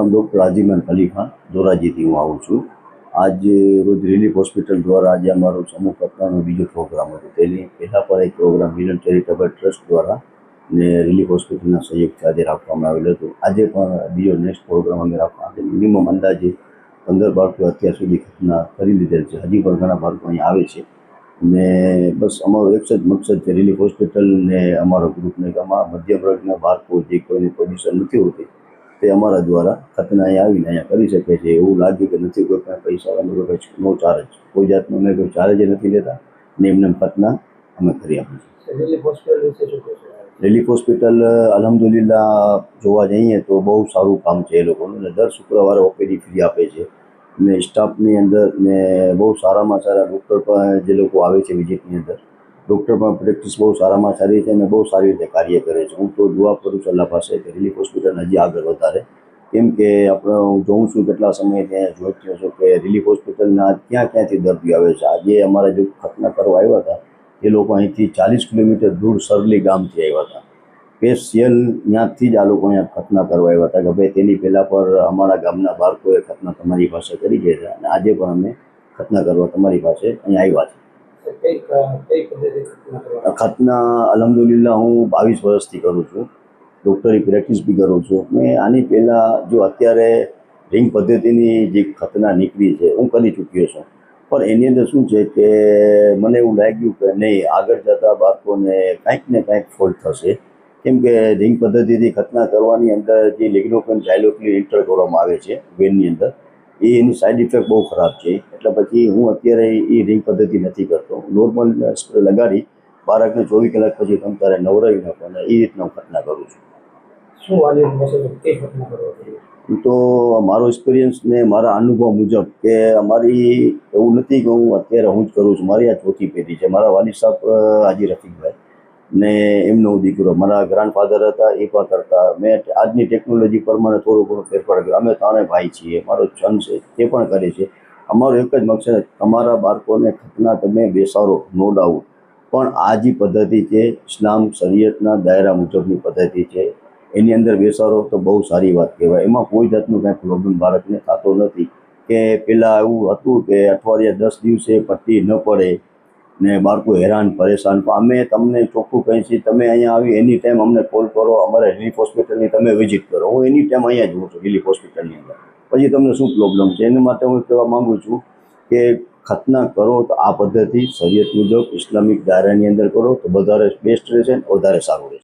નામ ડૉક્ટર આઝીમાન ખલીફા ધોરાજીથી હું આવું છું. આજ રોજ રિલીફ હોસ્પિટલ દ્વારા આજે અમારો સમૂહ કથાનો બીજો પ્રોગ્રામ હતો. તેની પહેલાં પણ એક પ્રોગ્રામ મિલન ચેરિટેબલ ટ્રસ્ટ દ્વારા ને રિલીફ હોસ્પિટલના સહયોગથી આજે રાખવામાં આવેલો હતો. આજે પણ બીજો નેક્સ્ટ પ્રોગ્રામ અમે રાખવા મિનિમમ અંદાજે 15 બાળકો અત્યાર સુધી ઘટના કરી લીધેલ છે. હજી પણ ઘણા બાળકો અહીં આવે છે ને બસ અમારો એક જ મકસદ છે રિલીફ હોસ્પિટલ ને અમારો ગ્રુપને કે અમારા મધ્યમ વર્ગના બાળકો જે કોઈની પોઝિશન નથી હોતી તે અમારા દ્વારા ખતના અહીંયા આવીને અહીંયા કરી શકે છે. એવું લાગે કે નથી કોઈ પણ પૈસા અમે કોઈ નો ચાર્જ, કોઈ જાતનો અમે કોઈ ચાર્જ નથી લેતા ને એમને ખતના અમે કરી આપીએ છીએ. રિલીફ હોસ્પિટલ અલ્હમ્દુલિલ્લાહ જોવા જઈએ તો બહુ સારું કામ છે એ લોકોનું ને દર શુક્રવારે ઓપીડી ફ્રી આપે છે ને સ્ટાફની અંદર ને બહુ સારામાં સારા ડૉક્ટર પણ જે લોકો આવે છે વિઝિટની અંદર ડૉક્ટર પણ પ્રેક્ટિસ બહુ સારામાં સારી છે અને બહુ સારી રીતે કાર્ય કરે છે. હું તો દુઆ કરું છું અલ્લાહ પાસે કે રિલીફ હોસ્પિટલ હજી આગળ વધારે, કેમ કે આપણે હું જોઉં છું કેટલા સમય ત્યાં જોઈ છું કે રિલીફ હોસ્પિટલના ક્યાંથી દર્દીઓ આવે છે. આજે અમારા જો ખતના કરવા આવ્યા હતા એ લોકો અહીંથી 40 કિલોમીટર દૂર સરલી ગામથી આવ્યા હતા. સ્પેશિયલ ત્યાંથી જ આ લોકો અહીંયા ખતના કરવા આવ્યા હતા કે ભાઈ તેની પહેલાં પર અમારા ગામના બાળકોએ ખતના તમારી પાસે કરી ગયા હતા અને આજે પણ અમે ખતના કરવા તમારી પાસે અહીંયા આવ્યા છે. ખતના અલ્હમ્દુલિલ્લાહ હું 22 વર્ષથી કરું છું, ડૉક્ટરી પ્રેક્ટિસ બી કરું છું. મેં આની પહેલાં જો અત્યારે રિંગ પદ્ધતિની જે ખતના નીકળી છે હું કરી ચૂક્યો છું, પણ એની અંદર શું છે કે મને એવું લાગ્યું કે નહીં આગળ જતાં બાળકોને કાંઈક ને કાંઈક ફોલ્ટ થશે, કેમ કે રિંગ પદ્ધતિથી ખતના કરવાની અંદર જે લિગ્નોપેન ઝાયલોક્લિન ઇન્ટર કરવામાં આવે છે વેનની અંદર એની સાઇડ ઇફેક્ટ બહુ ખરાબ છે. એટલે પછી હું અત્યારે એ રિંગ પદ્ધતિ નથી કરતો. નોર્મલ સ્પ્રે લગાડી બાળકને 24 કલાક પછી તમે તારે નવરાવી નાખો અને એ રીતના હું ખતના કરું છું. શું વાલીઓને મેસેજ કઈ ઘટના કરવા જોઈએ? તો મારો એક્સપિરિયન્સ ને મારા અનુભવ મુજબ કે અમારી એવું નથી કે હું અત્યારે હું જ કરું છું, મારી આ ચોથી પેઢી છે. મારા વાલી સાહેબ હાજી રફીકભાઈ ને એમનો દીકરો મારા ગ્રાન્ડફાધર હતા એ પણ કરતા. મેં આજની ટેકનોલોજી પ્રમાણે થોડો ઘણો ફેરફાર કર્યો. અમે ત્રણે ભાઈ છીએ, મારો સન છે તે પણ કરે છે. અમારો એક જ મકસદ તમારા બાળકોને ખતના તમે બેસાડો નો ડાઉટ, પણ આ જે પદ્ધતિ છે ઇસ્લામ શરીયતના દાયરા મુજબની પદ્ધતિ છે એની અંદર બેસાડો તો બહુ સારી વાત કહેવાય. એમાં કોઈ જાતનું કાંઈ પ્રોબ્લેમ બાળકને થતો નથી. કે પહેલાં એવું હતું કે અઠવાડિયા 10 દિવસે પટ્ટી ન પડે ને બાળકો હેરાન પરેશાન, પણ અમે તમને ચોખ્ખું કહીએ છીએ તમે અહીંયા આવી એની ટાઈમ અમને કોલ કરો, અમારે રિલીફ હોસ્પિટલની તમે વિઝિટ કરો. હું એની ટાઈમ અહીંયા જ હોઉં છું રિલીફ હોસ્પિટલની અંદર. પછી તમને શું પ્રોબ્લેમ છે એના માટે હું કહેવા માગું છું કે ખતના કરો તો આ પદ્ધતિ શરીયત મુજબ ઇસ્લામિક દાયરાની અંદર કરો તો વધારે બેસ્ટ રહેશે ને વધારે સારું રહેશે.